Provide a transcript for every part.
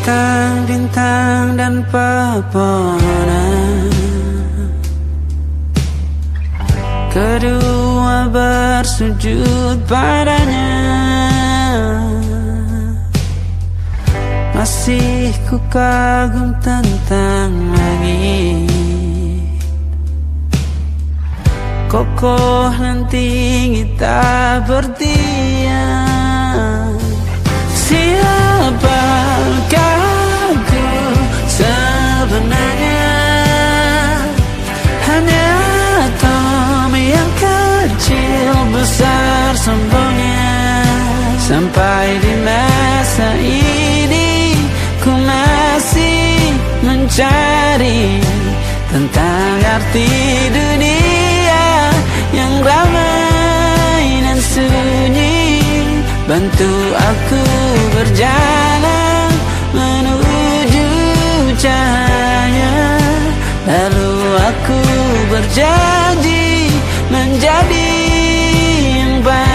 bintang-bintang dan pepohonan, kedua bersujud padanya. Masih ku kagum tentang langit, kokoh dan tinggi tak berdiam. Siapakah aku sebenarnya? Hanya atom yang kecil besar sombongnya. Sampai di masa ini ku masih mencari tentang arti dunia yang ramai dan sunyi. Bantu aku berjalan menuju cahaya, lalu aku berjanji menjadi yang baik.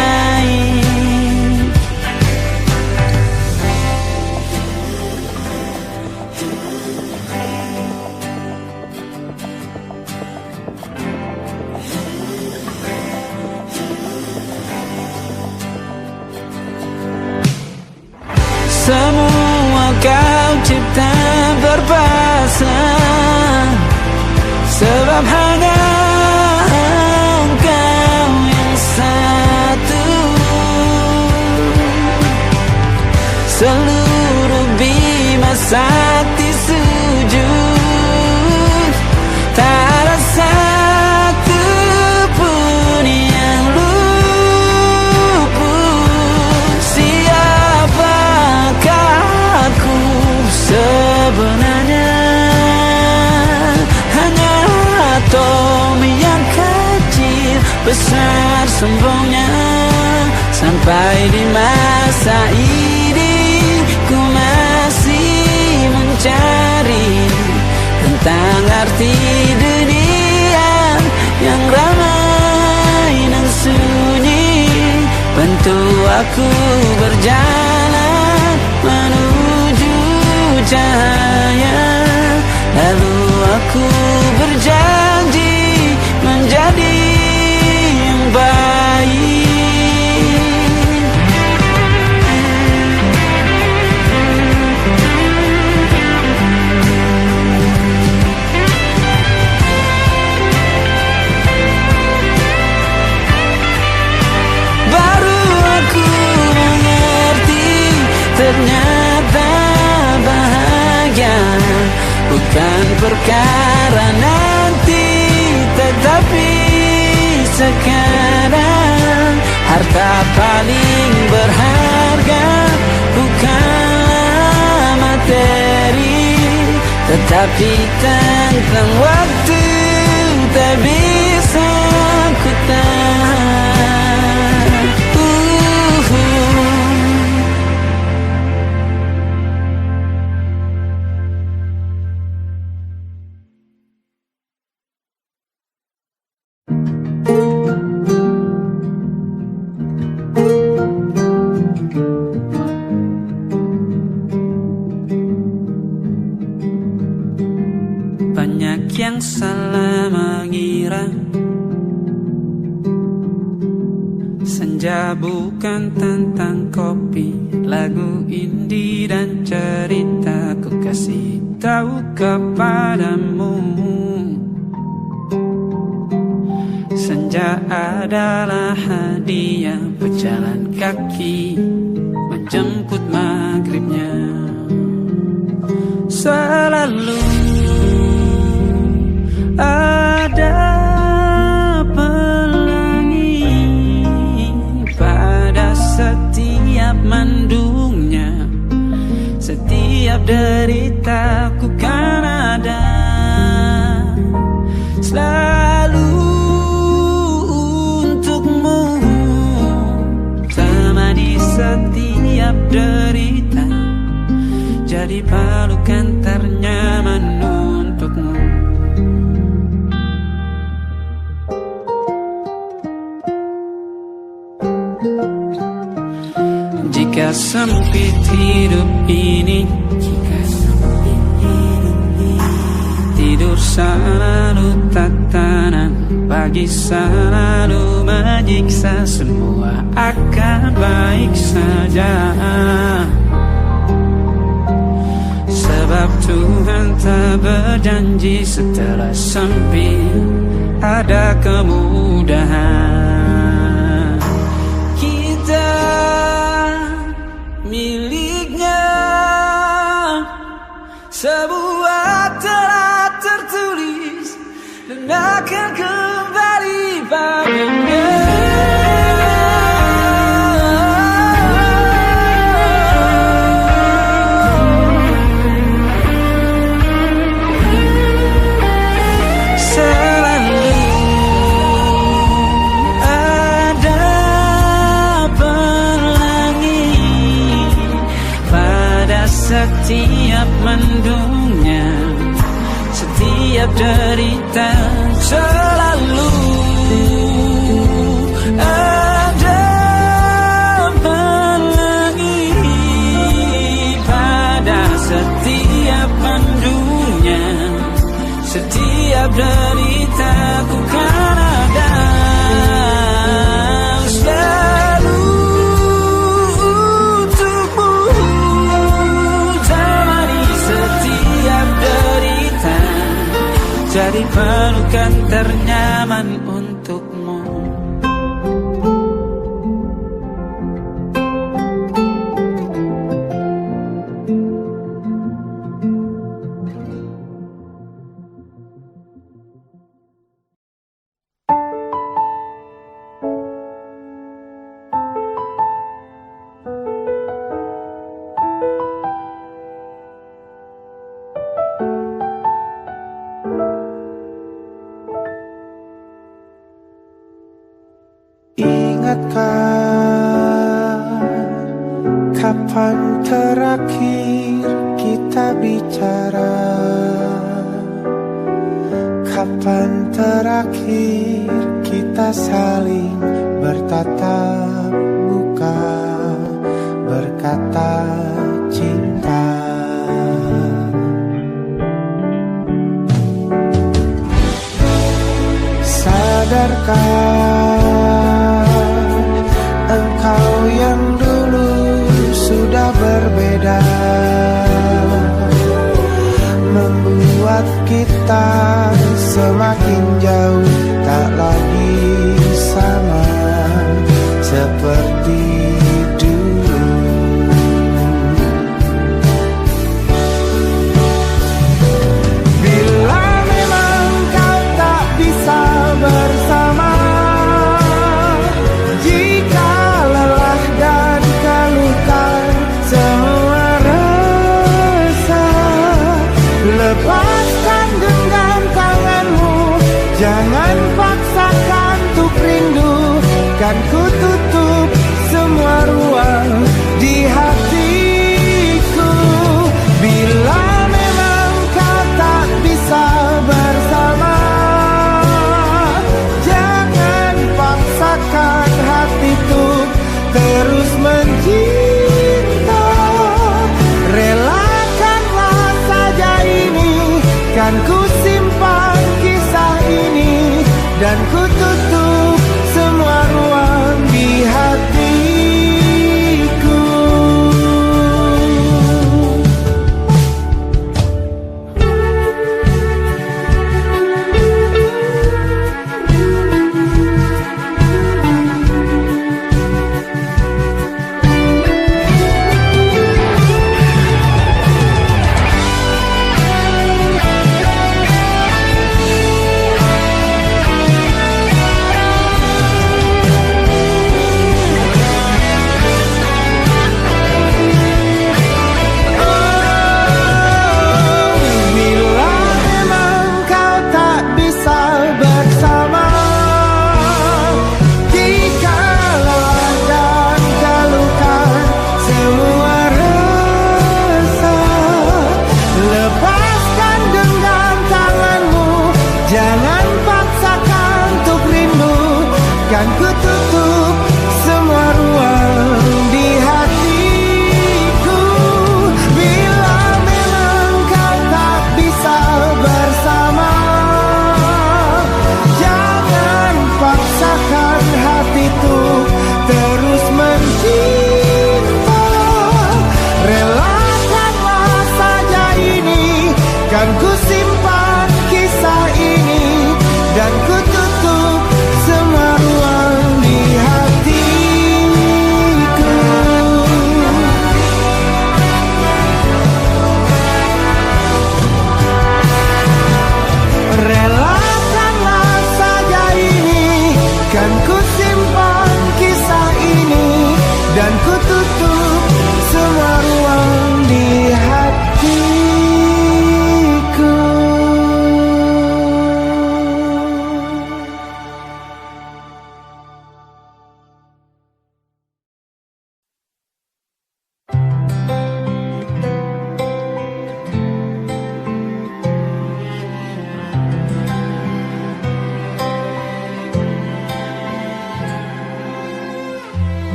Semua kau cipta berpasang, sebab hanya engkau yang satu. Seluruh bima sakti sujud, tak ada satu pun yang luput. Siapakah aku sebenarnya? Hanya atom yang kecil besar sombongnya. Sampai di masa ini ku masih mencari tentang arti dunia yang ramai dan sunyi. Bantu aku berjalan menuju cahaya, lalu aku berjanji menjadi yang baik. Baru aku mengerti, ternyata bahagia bukan perkara nanti, tetapi sekarang. Harta paling berharga bukanlah materi, tetapi tentang waktu tak bisa ku tahan. Banyak yang salah mengira senja bukan tentang kopi, lagu indie dan cerita. Ku kasih tahu kepadamu, senja adalah hadiah berjalan kaki menjemput maghribnya. Selalu ada pelangi pada setiap mendungnya. Setiap derita ku kan ada selalu untukmu, temani setiap derita, jadi pelukan ternyaman untukmu. Jika sempit hidup ini, jika tidur selalu tatanan, pagi selalu menyiksa, semua akan baik saja. Sebab Tuhan tak berjanji setelah sempit ada kemudahan. Kita miliknya, sebuah telah tertulis dan akan kembali padanya. Setiap mendungnya, setiap derita, selalu ada pelangi. Pada setiap mendungnya, setiap derita, ku kan ada selalu. Jadi pelukan ternyaman untukmu. Kapan terakhir kita bicara? Kapan terakhir kita saling bertatap muka, berkata cinta? Sadarkah engkau yang dulu sudah berbeda, membuat kita semakin jauh, tak lagi sama seperti dulu. Bila memang kau tak bisa bersama, jika lelah dan keluhkan semua rasa, lepaskan genggam tanganmu, jangan paksakan untuk rindu. Kan ku tutup semua ruang di hatiku. Bila memang kau tak bisa bersama, jangan paksakan hatiku terus mencinta. Relakanlah saja ini, kan ku simpan kisah ini, dan ku tutup semua ruang di hatiku.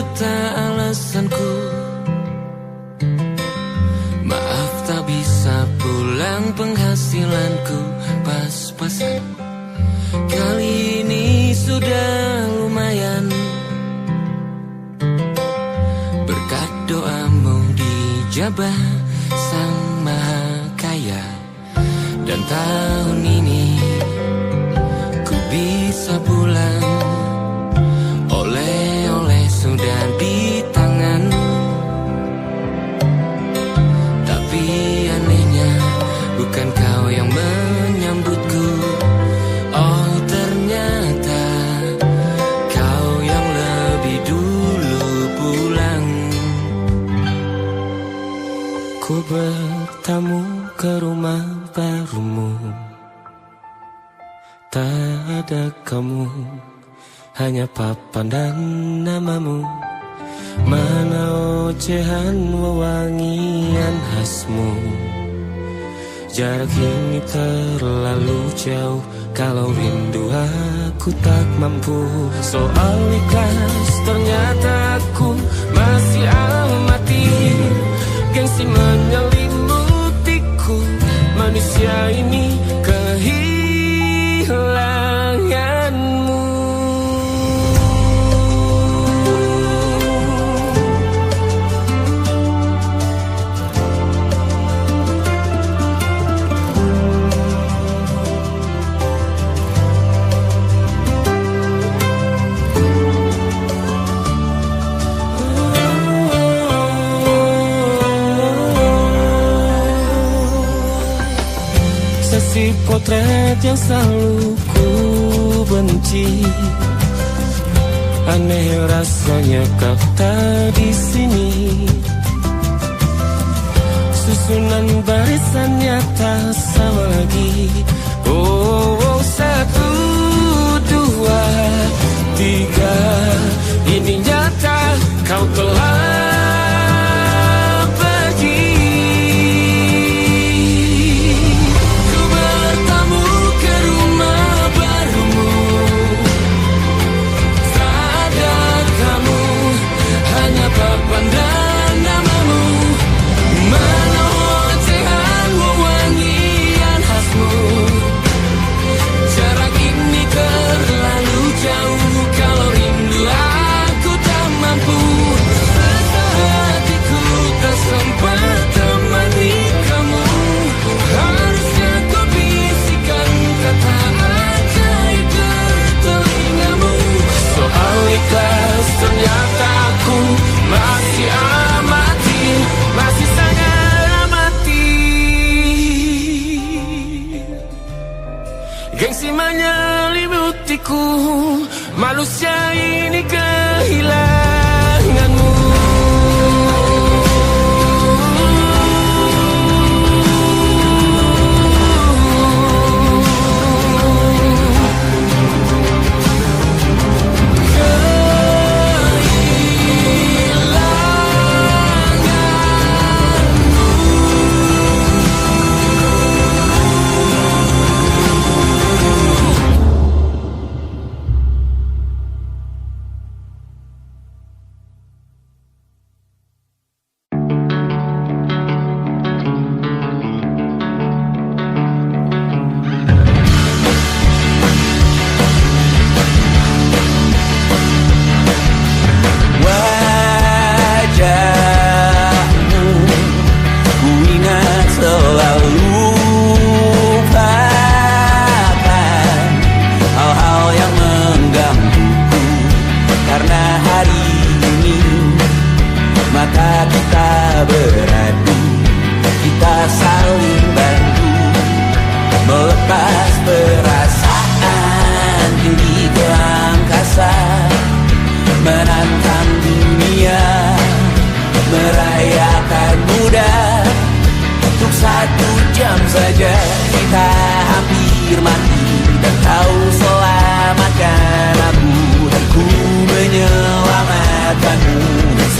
juta alasanku. Maaf tak bisa pulang, penghasilanku pas-pasan. Kali ini sudah lumayan, berkat doamu dijabah Sang Maha Kaya. Dan tahun ini ku bisa pulang, oleh-oleh sudah di tangan. Tapi anehnya bukan kau yang menyambutku. Oh ternyata kau yang lebih dulu pulang. Ku bertamu ke rumah barumu, tak ada kamu, hanya papan dan namamu. Mana ocehan wewangian khasmu. Jarak ini terlalu jauh, kalau rindu aku tak mampu. Soal ikhlas ternyata aku masih amati. Gengsi menyelimutiku, manusia ini kehilanganmu. Si potret yang selalu ku benci, aneh rasanya kau tak di sini. Susunan barisannya tak sama lagi. Oh, oh, 1, 2, 3, ini nyata kau telah ternyata aku masih amati, masih sangat amati. Gengsi menyelimutiku, manusia ini kehilanganmu.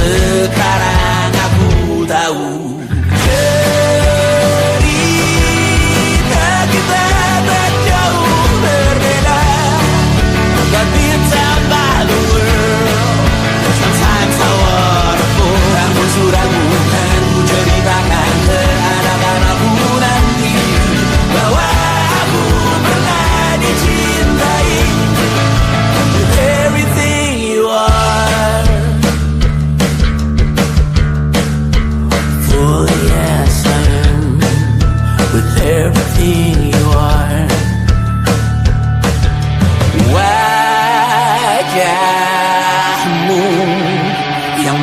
Sekarang aku tahu Sometimes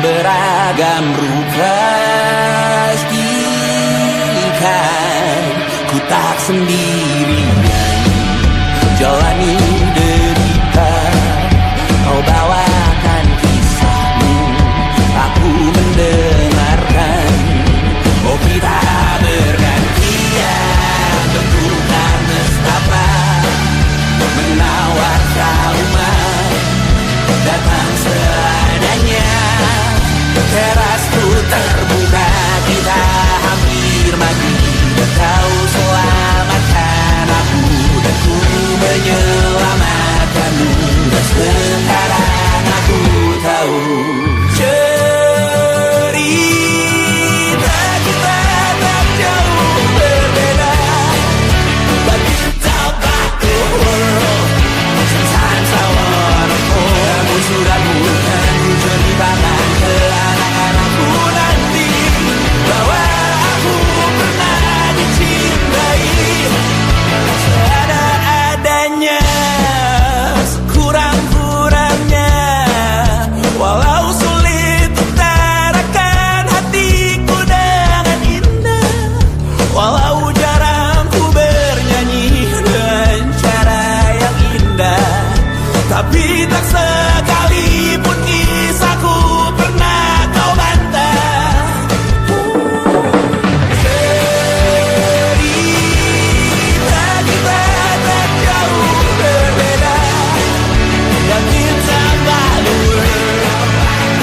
beragam rupa. Ikan ku tak sendirian jalani derita. Kau bawakan kisahmu, aku mendengarkan. Oh kita bergantian bentukan nestapa, menawar trauma datang seadanya. Terasku terbuka, kita hampir mati. Kau selamatkan aku dan ku menyelamatkanmu. Dan sekarang aku tahu cerita kita tak jauh berbeda. But you talk about the world, sometimes I wanna fall. Kamu sudah bukan ku ceritakan ke anak-anakku nanti bahwa aku pernah dicintai seadanya, sekurang-kurangnya. Walau sulit utarakan hatiku dengan indah, walau jarang ku bernyanyi dengan cara yang indah, tapi tak sekalipun kisahku pernah kau bantah. Cerita kita tak jauh berbeda, dan kita malu.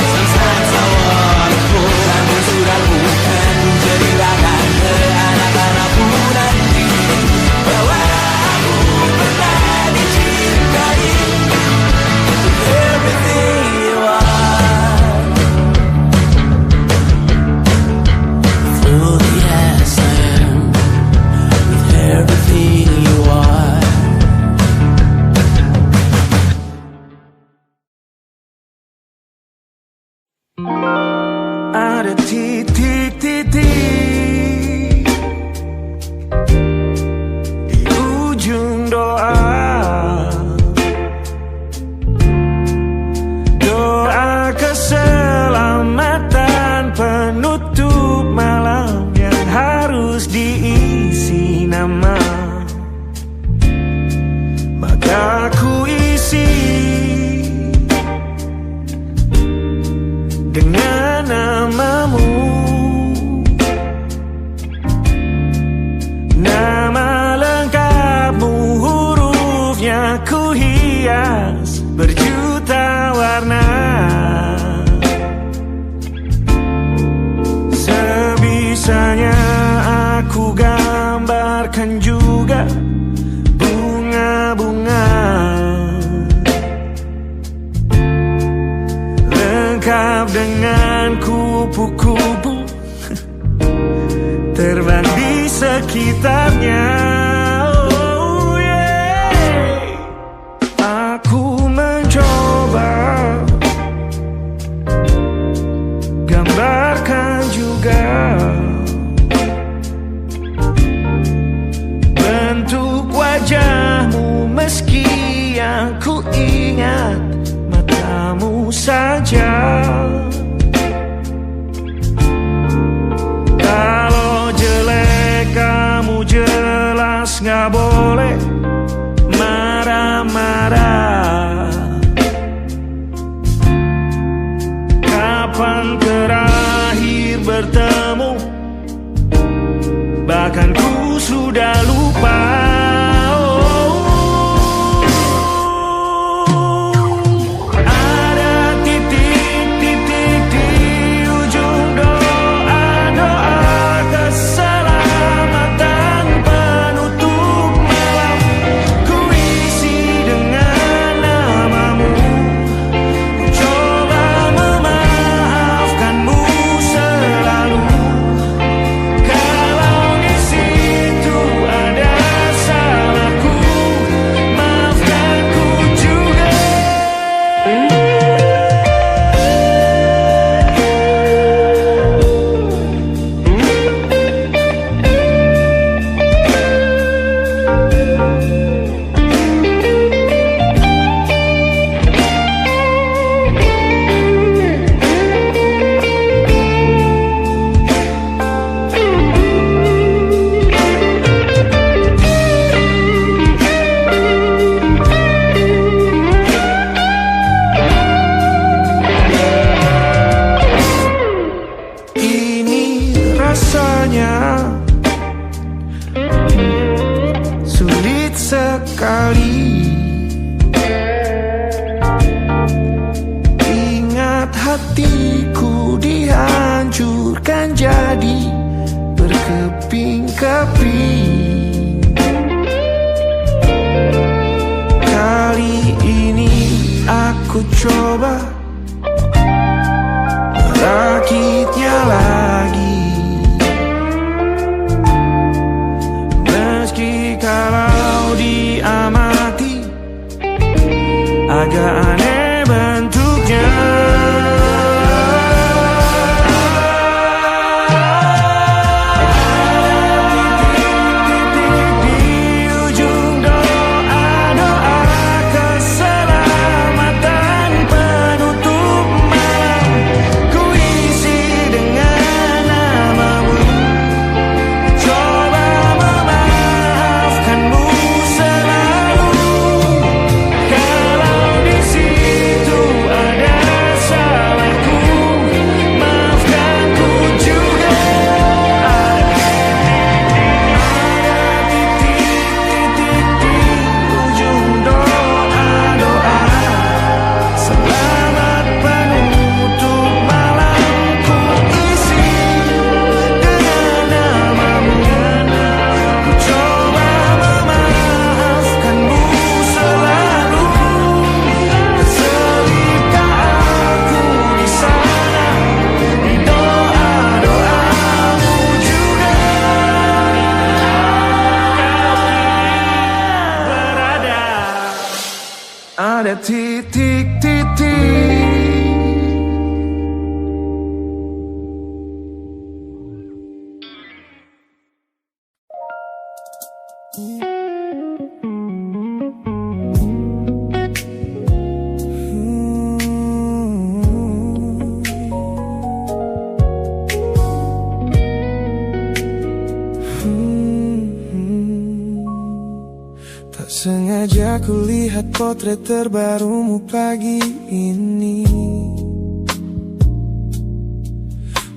Sometimes I wanna fall. Kamu sudah bukan menceritakan ke anak-anakku nanti bahwa aku pernah dicintai. Everything you are, fully as I am, with everything you are. Ada titik-titik di ujung doa, doa keselamatan penutup malam yang harus diisi nama. Maka ku isi dengan namamu, nama lengkapmu, hurufnya ku hias berjuta warna. Sebisanya aku gambarkan juga bunga-bunga, lengkap dengan kupu-kupu terbang di sekitarnya. Oh yeah. Aku mencoba gambarkan juga bentuk wajahmu, meski yang ku ingat matamu saja. Kalau jelek kamu jelas gak boleh marah-marah. Kapan terakhir bertemu, bahkan ku sudah lupa. hatiku dihancurkan jadi berkeping-keping. Kali ini aku coba merakitnya lagi, meski kalau diamati agak aneh bentuknya. Ada titik-titik. Tak sengaja ku lihat potret terbarumu pagi ini,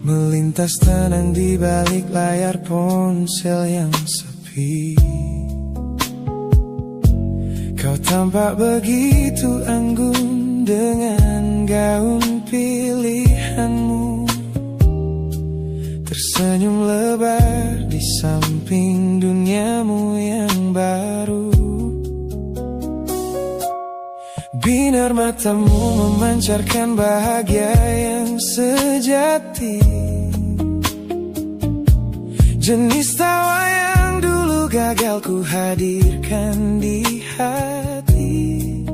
melintas tenang di balik layar ponsel yang sepi. Kau tampak begitu anggun dengan gaun pilihanmu, tersenyum lebar di samping duniamu yang baru. Binar matamu memancarkan bahagia yang sejati, jenis tawa yang dulu gagal ku hadirkan di hati.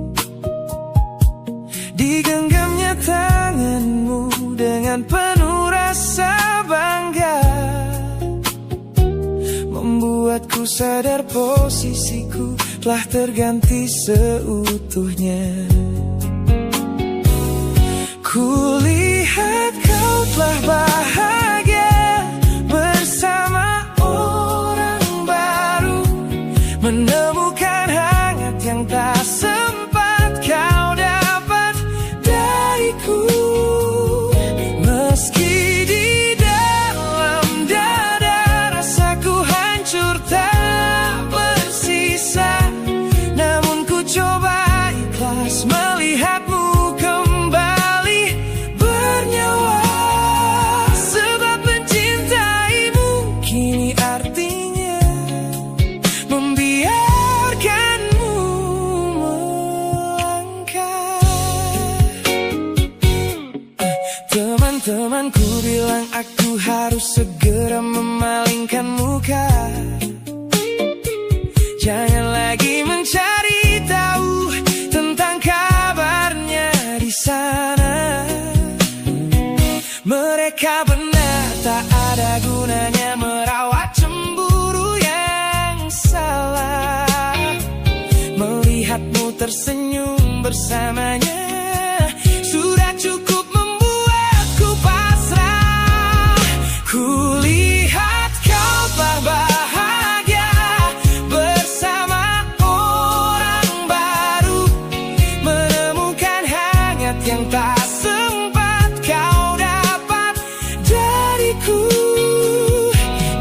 Digenggamnya tanganmu dengan penuh rasa bangga, membuatku sadar posisiku telah terganti seutuhnya. Kulihat kau telah bahagia bersama orang baru, menemukan hangat yang tak sempat kau dapat dariku. Meski di dalam dada rasaku hancur tak bersisa, namun ku coba ikhlas melihatmu kembali bernyawa. Sebab mencintaimu kini artinya membiarkanmu melangkah. Teman-temanku bilang aku harus segera memalingkan muka, jangan lagi mencari tahu tentang kabarnya di sana. Mereka benar, tak ada gunanya merawat cemburu yang salah. Melihatmu tersenyum bersamanya sudah cukup membuatku pasrah. Kulihat kau telah bahagia bersama orang baru, menemukan hangat yang tak sempat kau dapat dariku.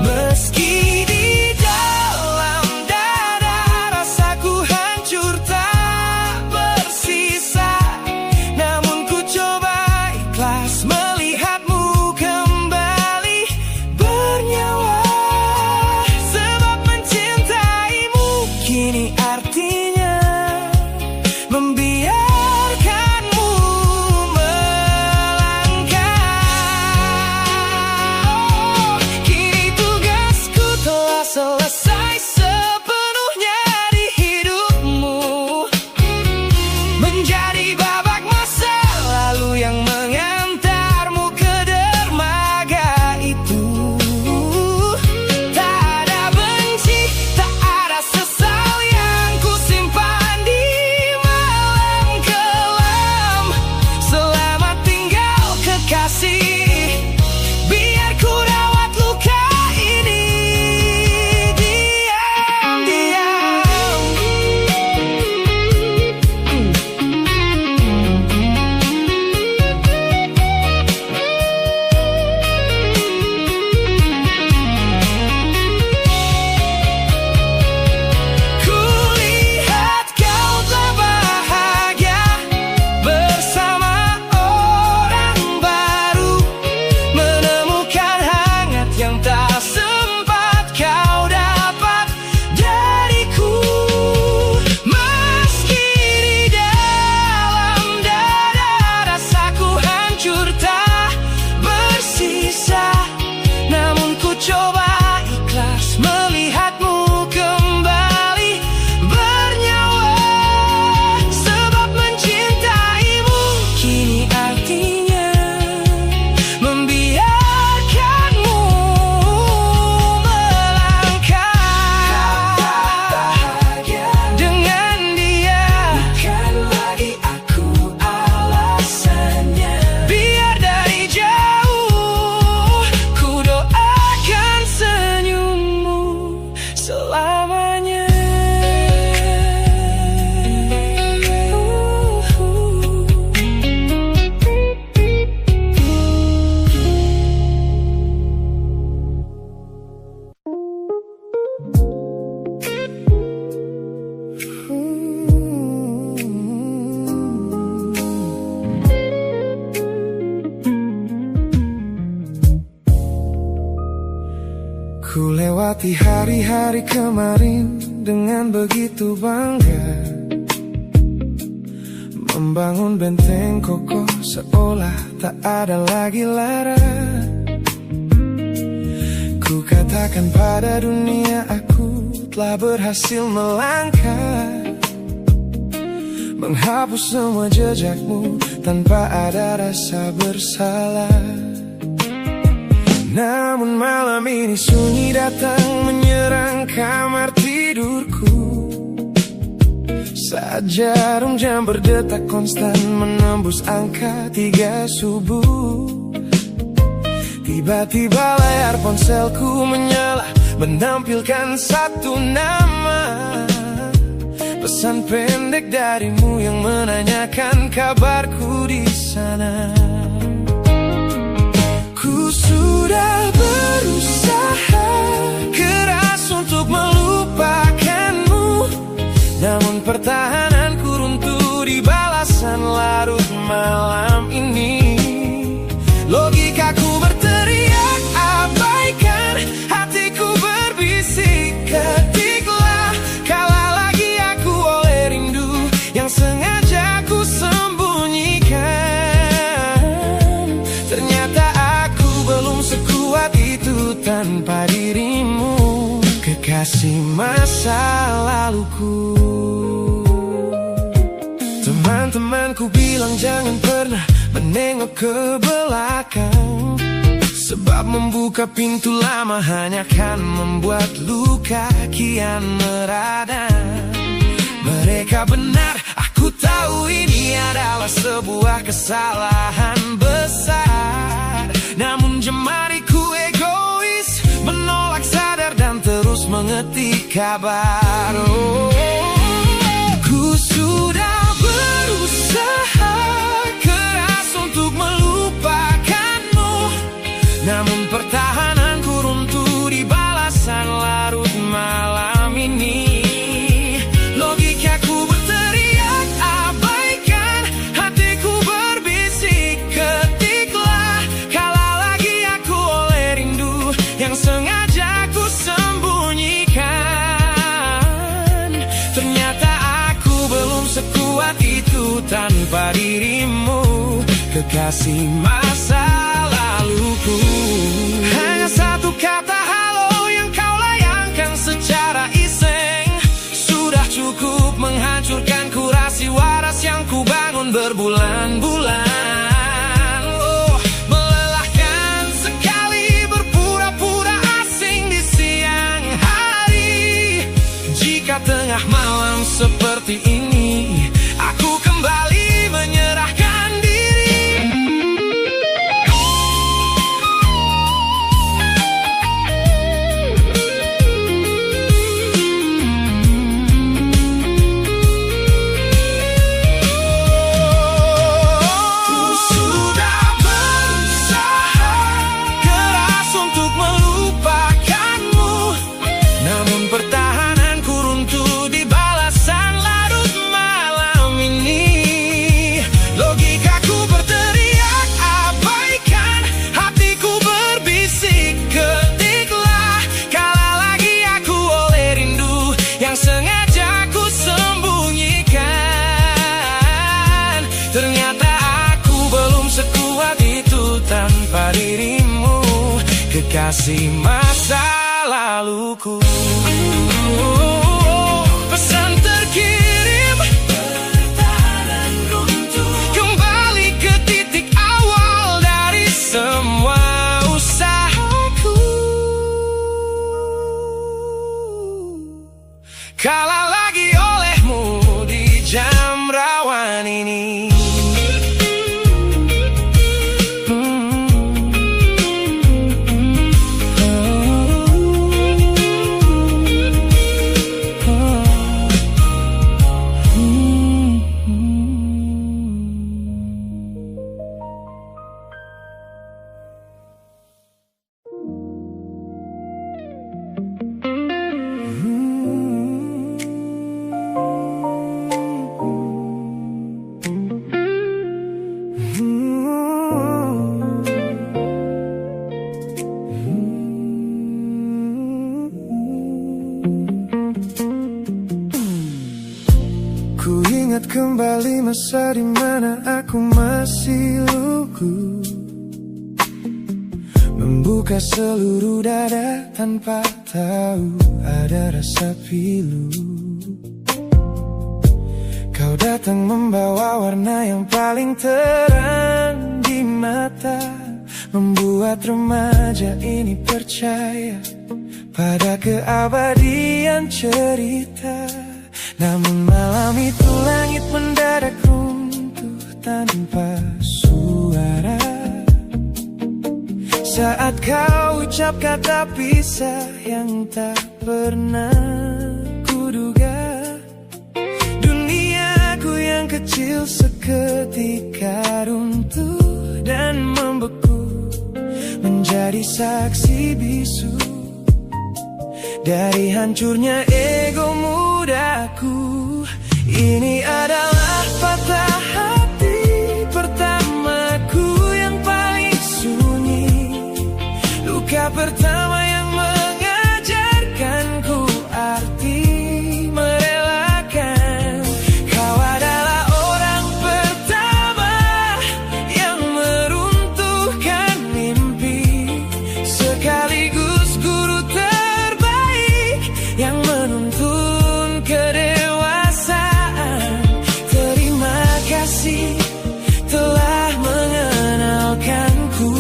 Meski di dalam dada rasaku hancur tak bersisa, namun ku coba melihatmu kembali bernyawa. Sebab mencintaimu kini artinya membiarkanmu melangkah. Kini tugasku telah selesai sepenuhnya di hidupmu, menjadi babak masa lalu yang mengantarmu ke dermaga itu. Tak ada benci, tak ada sesal yang kusimpan di malam kelam. Selamat tinggal kekasih, biar ku rawat luka ini diam-diam. Kulihat kau telah bahagia bersama orang baru, menemukan hangat yang tak sempat kau dapat dariku. Meski di dalam dada rasaku hancur tak bersisa, namun ku coba ikhlas melihatmu kembali bernyawa. Sebab mencintaimu kini artinya membiarkanmu melangkah dengan dia. Bukan lagi aku alasannya, biar dari jauh ku doakan senyummu selamanya. Ku lewati hari-hari kemarin dengan begitu bangga, membangun benteng kokoh seolah tak ada lagi lara. Ku katakan pada dunia aku telah berhasil melangkah, menghapus semua jejakmu tanpa ada rasa bersalah. Namun malam ini sunyi datang menyerang kamar tidurku, saat jarum jam berdetak konstan menembus angka 3 subuh. Tiba-tiba layar ponselku menyala, menampilkan satu nama, pesan pendek darimu yang menanyakan kabarku di sana. Ku sudah berusaha keras untuk melupakanmu, namun pertahananku runtuh di balasan larut malam ini. Logikaku berteriak abaikan, hatiku berbisik ketiklah. Kalah lagi aku oleh rindu yang sengaja ku sembunyikan. Ternyata aku belum sekuat itu tanpa dirimu, kekasih masa laluku. Teman-temanku bilang jangan pernah menengok ke belakang, sebab membuka pintu lama hanya akan membuat luka kian meradang. Mereka benar, aku tahu ini adalah sebuah kesalahan besar. Namun jemariku egois, menolak sadar dan terus mengetik kabar. Ku sudah berusaha keras untuk melupakanmu, namun pertahananku runtuh di balasan larut malam ini. Logikaku berteriak abaikan, hatiku berbisik ketiklah. kekasih masa laluku. Hanya satu kata halo yang kau layangkan secara iseng sudah cukup menghancurkan kurasi waras yang ku bangun berbulan-bulan. Oh, melelahkan sekali berpura-pura asing di siang hari. Jika tengah malam seperti ini aku kembali menyerahkan diri. Ku sudah berusaha keras untuk melupakanmu, namun pertahananku runtuh di balasan larut malam ini. Logikaku berteriak abaikan, hatiku berbisik ketiklah. Kalah lagi aku oleh rindu yang sengaja ku sembunyikan. Ternyata aku belum sekuat itu tanpa dirimu, kekasih masa laluku. Pesan terkirim, pertahanan runtuh, kembali ke titik awal dari semua usahaku. Kalah lagi olehmu di jam rawan ini. Ku ingat kembali masa di mana aku masih lugu, membuka seluruh dada tanpa tahu ada rasa pilu. Kau datang membawa warna yang paling terang di mata, membuat remaja ini percaya pada keabadian cerita. Namun malam itu langit mendadak runtuh tanpa suara saat kau ucap kata pisah yang tak pernah kuduga. Duniaku yang kecil seketika runtuh dan membeku, menjadi saksi bisu dari hancurnya ego mudaku. Ini adalah patah hati pertamaku yang paling sunyi, luka pertama yang mengajarkanku arti merelakan. Kau adalah orang pertama yang meruntuhkan mimpi, sekaligus guru terbaik yang menuntun kedewasaan. Terima kasih telah mengenalkanku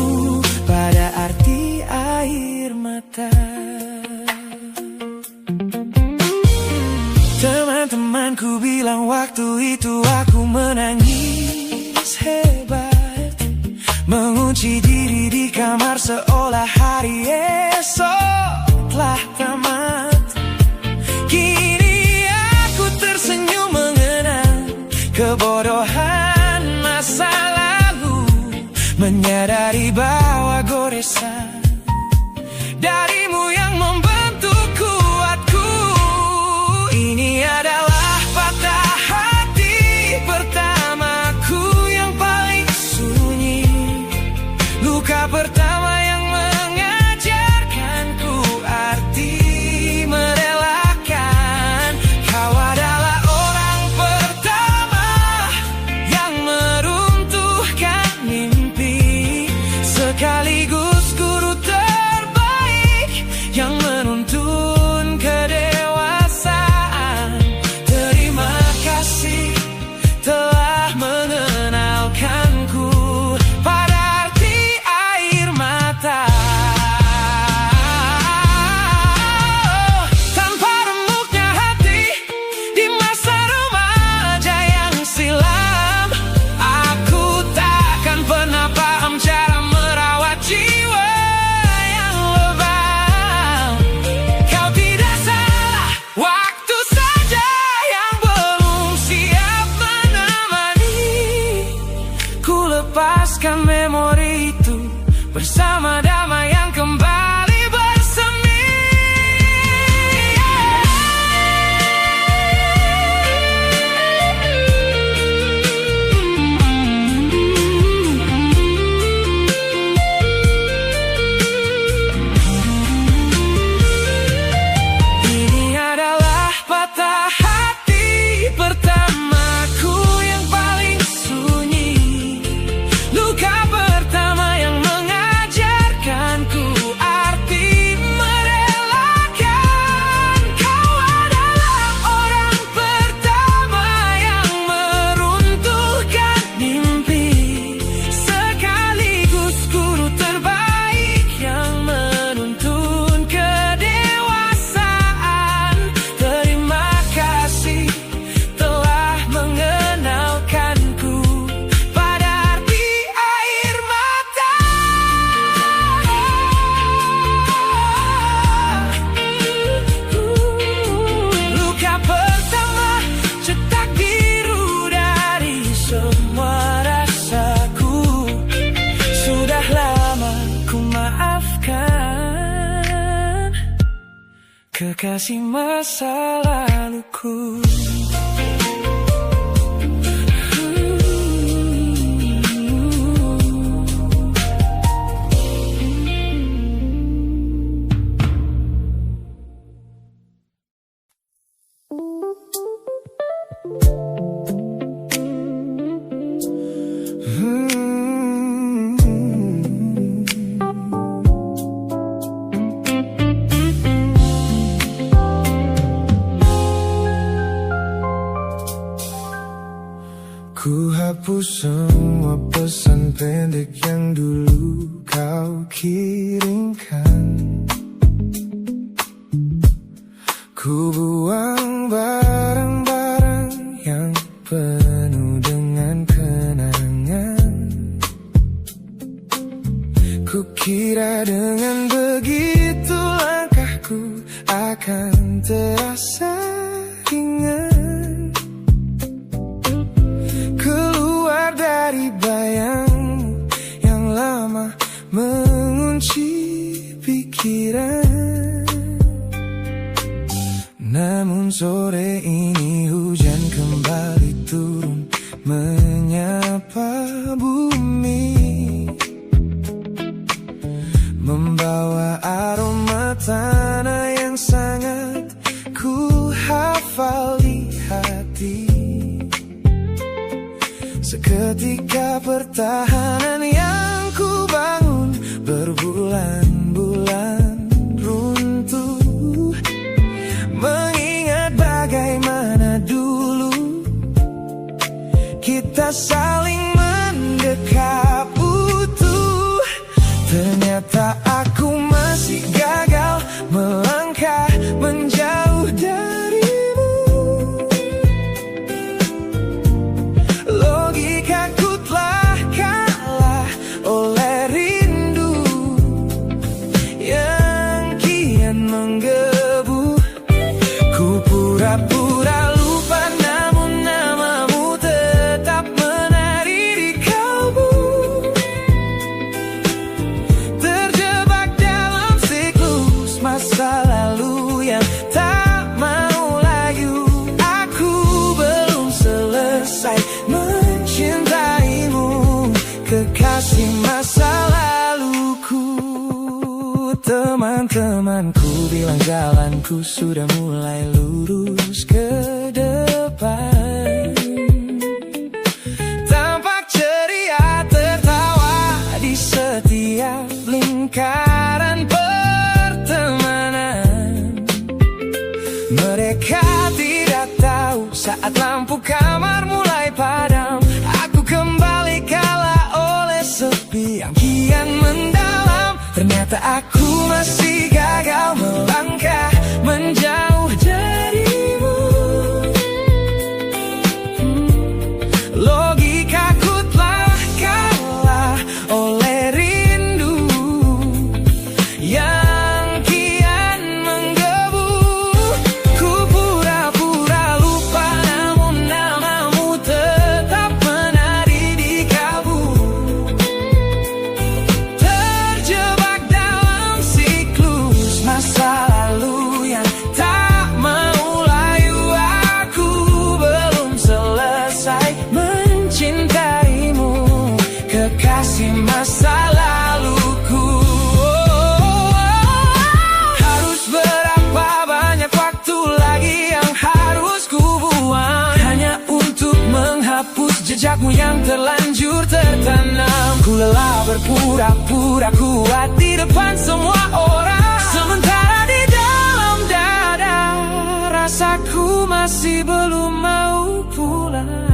pada arti air mata. Teman-temanku bilang waktu itu aku menangis hebat, mengunci diri di kamar seolah hari esok telah tamat. Kini aku tersenyum mengenang kebodohan masa lalu, menyadari bahwa goresan darimu yang membentuk kuatku. Ini adalah patah hati pertamaku yang paling sunyi, luka pertama yang mengajarkanku arti merelakan. Kau adalah orang pertama yang meruntuhkan sekaligus guru terbaik yang menuntun kedewasaan. Terima kasih telah mengenalkanku pada arti air mata. Tanpa remuknya hati di masa remaja yang silam, aku takkan pernah paham cara merawat jiwa yang lebam. Kau tidak salah, waktu saja yang belum siap menemani. Ku lepaskan memori itu bersama damai yang kembali bersemi. Ini adalah patah hati pertamaku yang paling sunyi, luka pertama yang mengajarkanku arti merelakan. Kau adalah orang pertama yang meruntuhkan mimpi, sekaligus guru terbaik yang menuntun kedewasaan. Terima kasih telah mengenalkanku pada arti air mata. Luka pertama cetak biru dari semua rasaku. Sudah lama ku maafkan kekasih masa laluku. Ku hapus semua pesan pendek yang dulu kau kirimkan. Ku buang barang-barang yang penuh dengan kenangan. Ku kira dengan begitu langkahku akan terasa ringan, keluar dari bayangmu yang lama mengunci pikiran. Namun sore ini hujan kembali turun menyapa bumi, membawa aroma tanah yang sangat ku hafal di hati. Seketika pertahanan yang ku bangun berbulan-bulan runtuh, mengingat bagaimana dulu kita saling mendekap utuh. Ternyata aku masih gagal melangkah menjauh darimu. Logikaku telah kalah oleh rindu yang kian menggebu. Ku pura-pura lupa, namun namamu tetap menari di kalbu. Terjebak dalam siklus masa lalu yang tak mau layu. Aku belum selesai mencintaimu, kekasih masa laluku. Teman-temanku bilang jalanku sudah mulai lurus ke depan. Tampak ceria tertawa di setiap lingkaran pertemanan. Mereka tidak tahu saat lampu kamar mulai padam, aku kembali kalah oleh sepi yang kian mendalam. Ternyata aku masih gagal melangkah menjauh darimu. Logikaku telah kalah oleh rindu yang kian menggebu. Ku pura-pura lupa, namun namamu tetap menari di kalbu. Terjebak dalam siklus masa lalu yang tak mau layu. Aku belum selesai mencintaimu, kekasih masa laluku. Harus berapa banyak waktu lagi yang harus ku buang hanya untuk menghapus jejakmu yang terlanjur tertanam. Ku lelah berpura-pura kuat di depan semua orang, sementara di dalam dada rasaku masih belum mau pulang.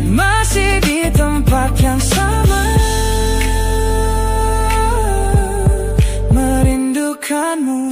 Masih di tempat yang sama, merindukanmu.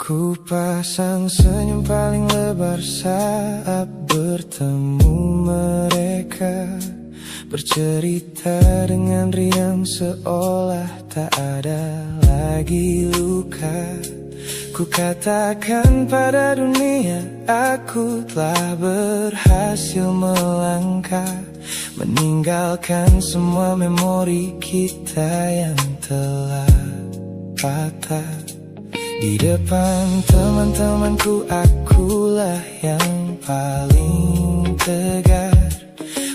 Ku pasang senyum paling lebar saat bertemu mereka, bercerita dengan riang seolah tak ada lagi luka. Ku katakan pada dunia aku telah berhasil melangkah, meninggalkan semua memori kita yang telah patah. Di depan teman-temanku akulah yang paling tegar,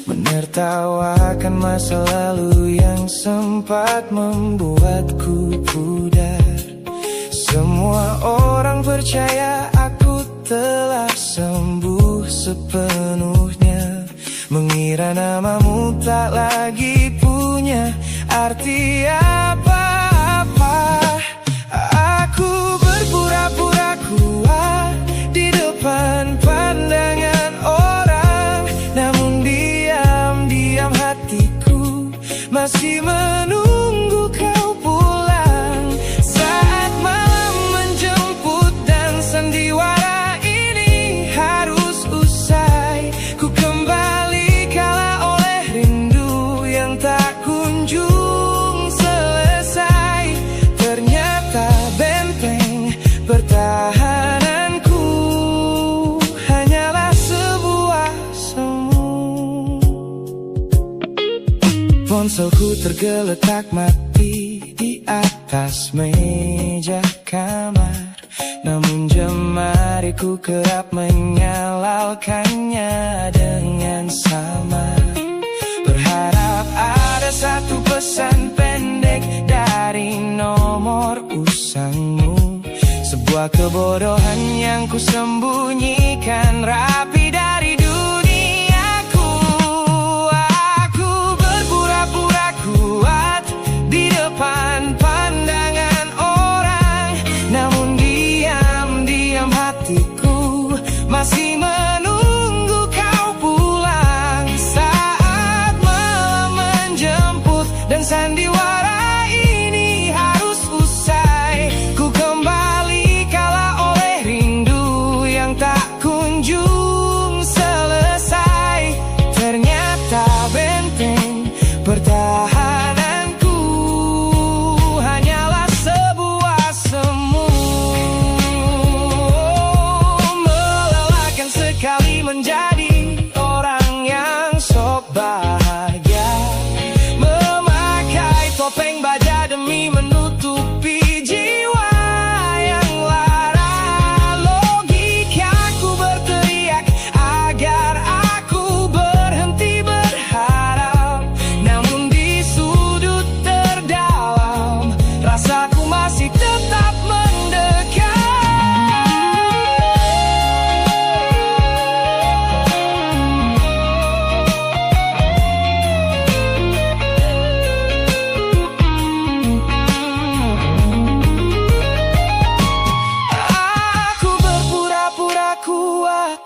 menertawakan masa lalu yang sempat membuatku pudar. Semua orang percaya aku telah sembuh sepenuhnya, mengira namamu tak lagi punya arti apa-apa. Aku berpura-pura kuat di depan pandangan orang, namun diam-diam hatiku masih menunggu kau pulang. Saat malam menjemput dan sandiwara ini harus usai, ku kembali kalah oleh rindu yang tak kunjung selesai. Ternyata benteng pertahananku hanyalah sebuah semu. Ponselku tergeletak mati di atas meja kamar, namun jemariku kerap menyalalkannya dengan sama. Berharap ada satu pesan pendek dari nomor usangmu, sebuah kebodohan yang ku sembunyikan rapi dari duniaku. Aku berpura-pura kuat di depan pandangan orang, namun diam-diam hatiku masih menunggu kau pulang. Saat malam menjemput dan sandiwara ini harus usai, ku kembali kala oleh rindu yang tak kunjung selesai. Ternyata benteng pertahananku hanyalah sebuah semu, melelahkan sekali menjadi orang yang sok bahagia, memakai topeng baja demi menutupi jiwa yang lara. Logikaku berteriak agar aku berhenti berharap, namun di sudut terdalam rasaku masih tetap mendekat. Aku berpura-pura kuat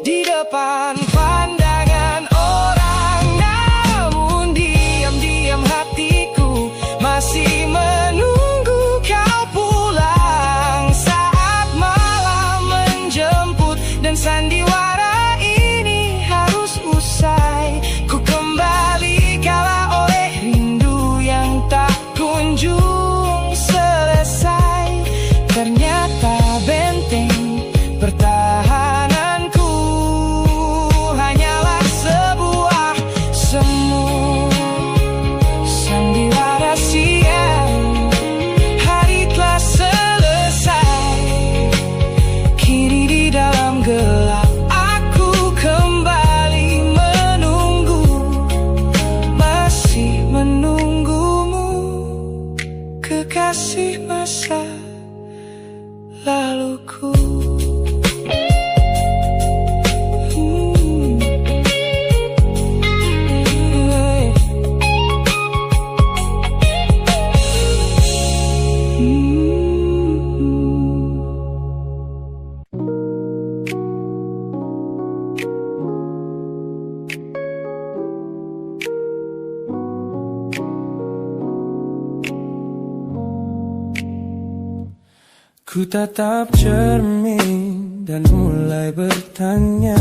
di depan pandangan orang, namun diam-diam hatiku masih menunggu kau pulang. Saat malam menjemput dan sandiwara ini harus usai, ku kembali kala oleh rindu yang tak kunjung selesai. Ternyata benteng pertahananku hanyalah sebuah semu, sandiwara siang. Hari telah selesai, kini di dalam gelap aku kembali menunggu, masih menunggumu, kekasih masa laluku. Ku tatap cermin dan mulai bertanya,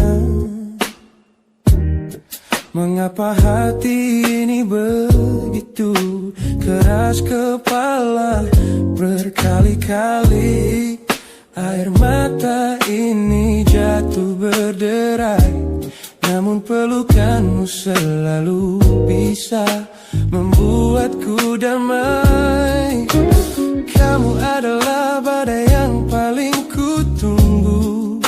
mengapa hati ini begitu keras kepala. Berkali-kali air mata ini jatuh berderai, namun pelukanmu selalu bisa membuatku damai. Kamu adalah badai yang paling ku tunggu,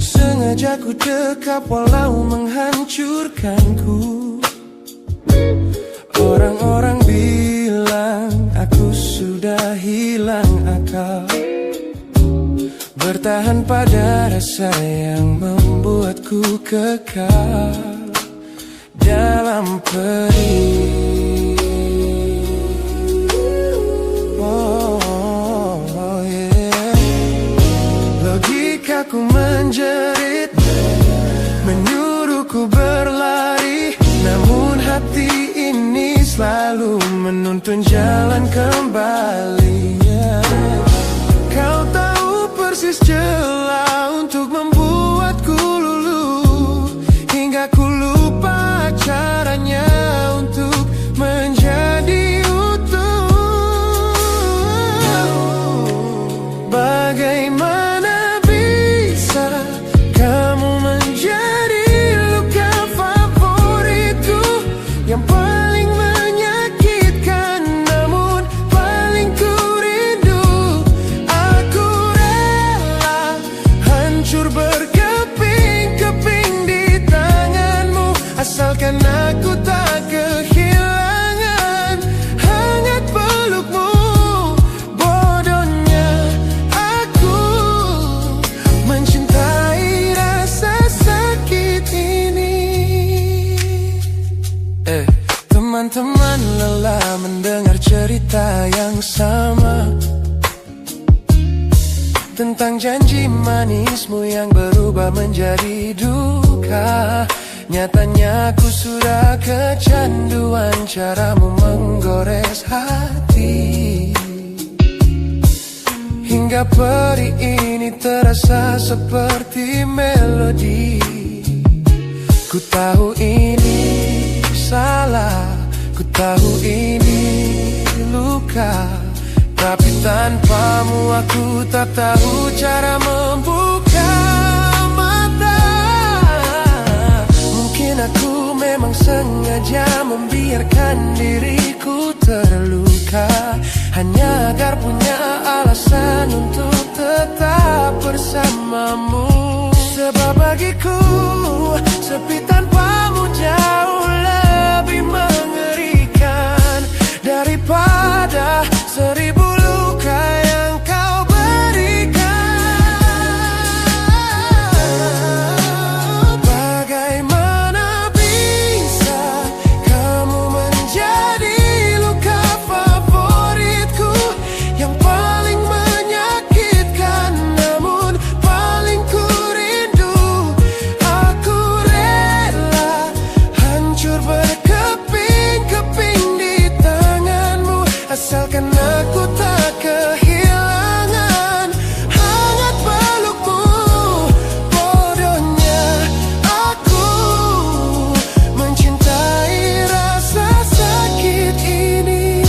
sengaja ku dekap walau menghancurkanku. Orang-orang bilang aku sudah hilang akal, bertahan pada rasa yang membuatku kekal dalam perih. Logikaku menjerit, menyuruhku berlari, namun hati ini selalu menuntun jalan kembali. Kau tahu persis celah untuk membuatku luluh, hingga ku lupa caranya untuk menjadi utuh. Bagaimana bisa kamu menjadi luka favoritku? Teman-teman lelah mendengar cerita yang sama tentang janji manismu yang berubah menjadi duka. Nyatanya ku sudah kecanduan caramu menggores hati, hingga peri ini terasa seperti melodi. Ku tahu ini salah, ku tahu ini luka, tapi tanpamu aku tak tahu cara membuka mata. Mungkin aku memang sengaja membiarkan diriku terluka, hanya agar punya alasan untuk tetap bersamamu. Sebab bagiku sepi tanpamu jauh lebih mengerikan daripada 1000 luka yang kau berikan. Bagaimana bisa kamu menjadi luka favoritku yang paling menyakitkan, namun paling ku rindu. Aku rela hancur berkeping-keping di tanganmu, asalkan aku tak kehilangan hangat pelukmu. Bodohnya aku mencintai rasa sakit ini.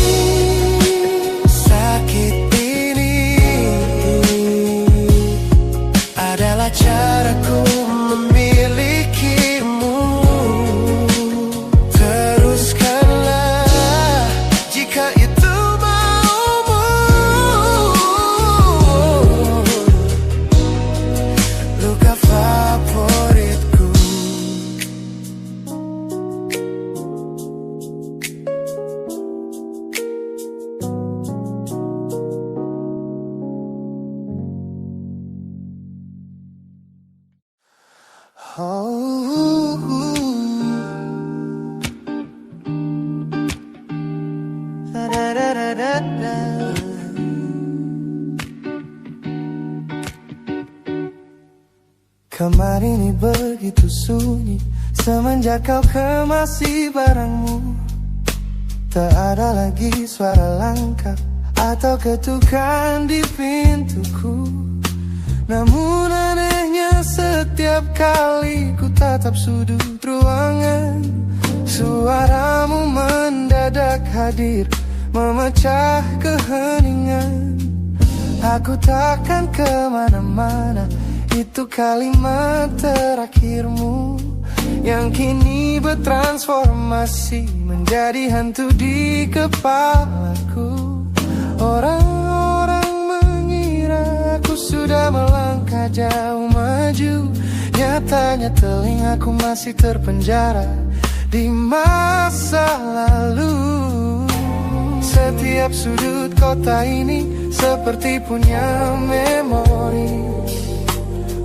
Sakit ini adalah caraku memilikimu. Teruskanlah jika itu maumu. Luka favoritku. Kamar ini begitu sunyi semenjak kau kemasi barangmu. Tak ada lagi suara langkah atau ketukan di pintuku. Namun anehnya setiap kali ku tatap sudut ruangan, suaramu mendadak hadir memecah keheningan. Aku takkan kemana-mana, itu kalimat terakhirmu yang kini bertransformasi menjadi hantu di kepalaku. Orang-orang mengira aku sudah melangkah jauh maju, nyatanya telingaku masih terpenjara di masa lalu. Setiap sudut kota ini seperti punya memori,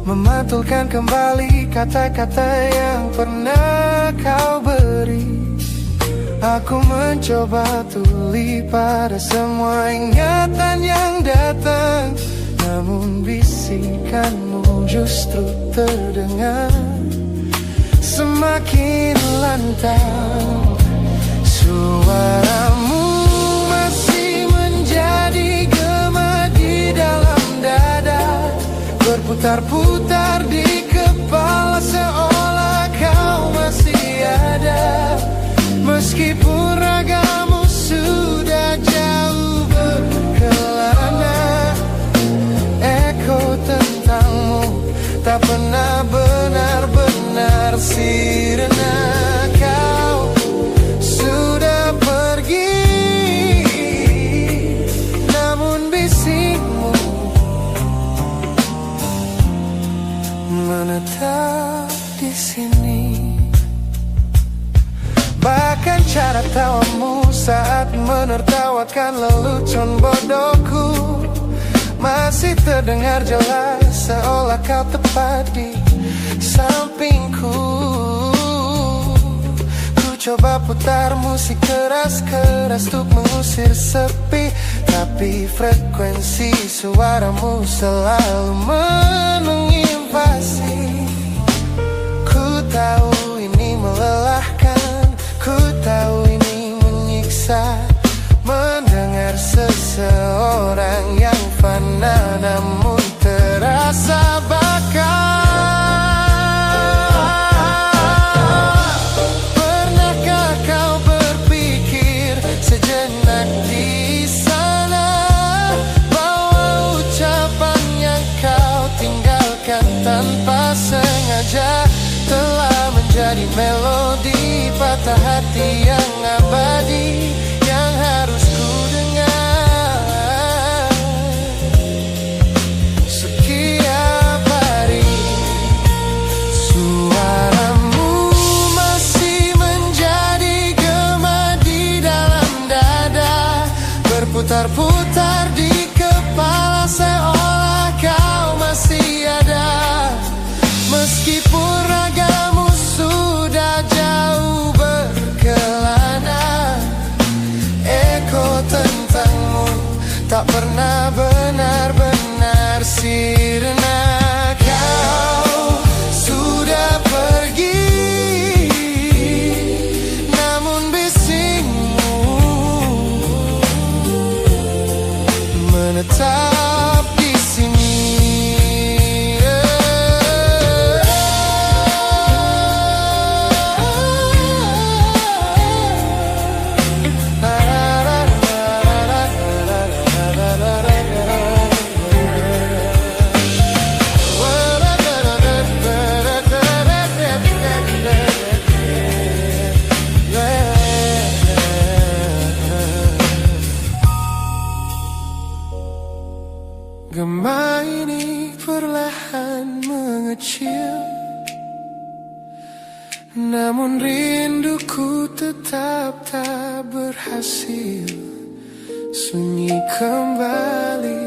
memantulkan kembali kata-kata yang pernah kau beri. Aku mencoba tuli pada semua ingatan yang datang, namun bisikanmu justru terdengar semakin lantang. Suaramu masih menjadi gema di dalam dada, berputar-putar di kepala seolah kau masih ada. Meskipun ragamu sudah jauh berkelana, eko tentangmu tak pernah benar-benar sirna. Kau sudah pergi, namun bisikmu menetap di sini. Bahkan cara tawamu saat menertawakan lelucon bodohku masih terdengar jelas, seolah kau tepat di sampingku. Ku coba putar musik keras-keras untuk mengusir sepi, tapi frekuensi suaramu selalu menginvasi. Ku tahu ini melelahkan, ku tahu ini menyiksa, mendengar seseorang yang fana namun terasa bakal. Tanpa sengaja telah menjadi melodi patah hati yang abadi, yang harus ku dengar setiap hari. Suaramu masih menjadi gema di dalam dada, berputar-putar di kepala seolah kau masih ada. Meskipun ragamu sudah jauh berkelana, eko tentangmu tak pernah benar-benar sirna. Kau sudah pergi, namun bisingmu menetap di sini. Gema ini perlahan mengecil, namun rinduku tetap tak berhasil sunyi kembali.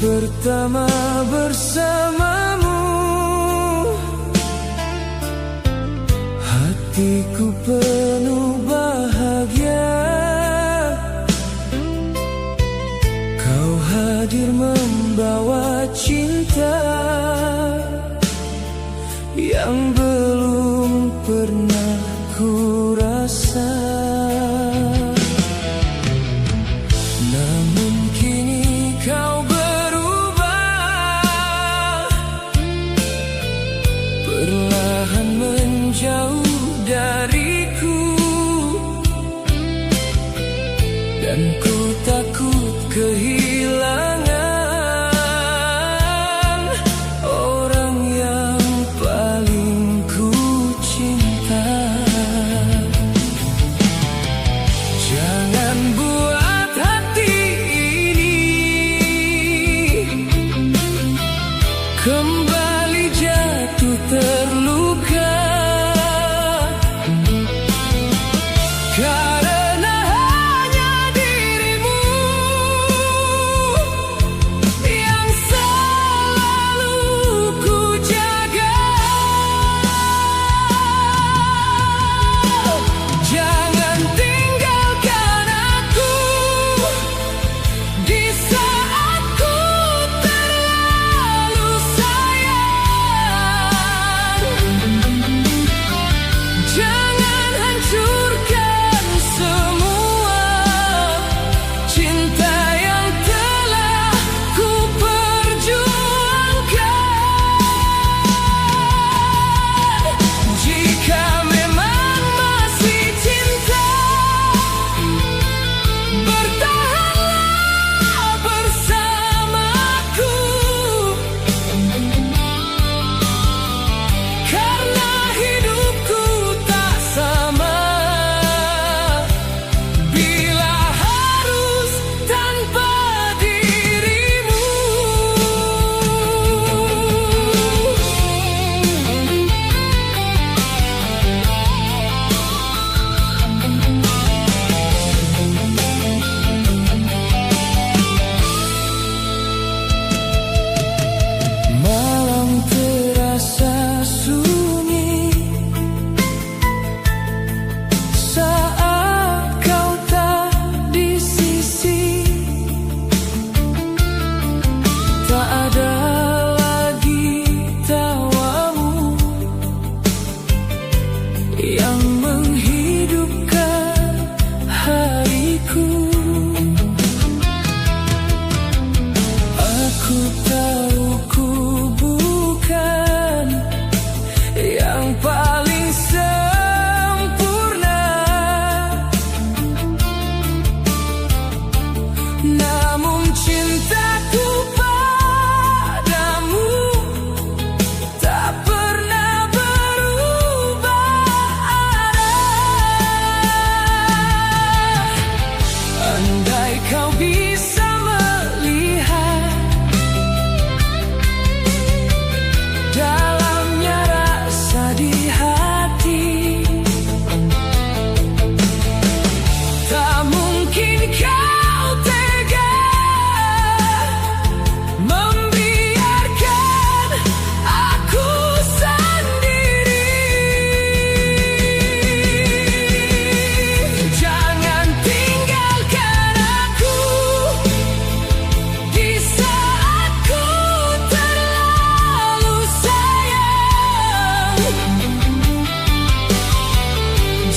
Pertama bersamamu, hatiku penuh bahagia. Kau hadir membawa cinta yang belum pernah ku rasa. Namun kini kau perlahan menjauh dariku, dan ku takut kehilangan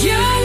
Yang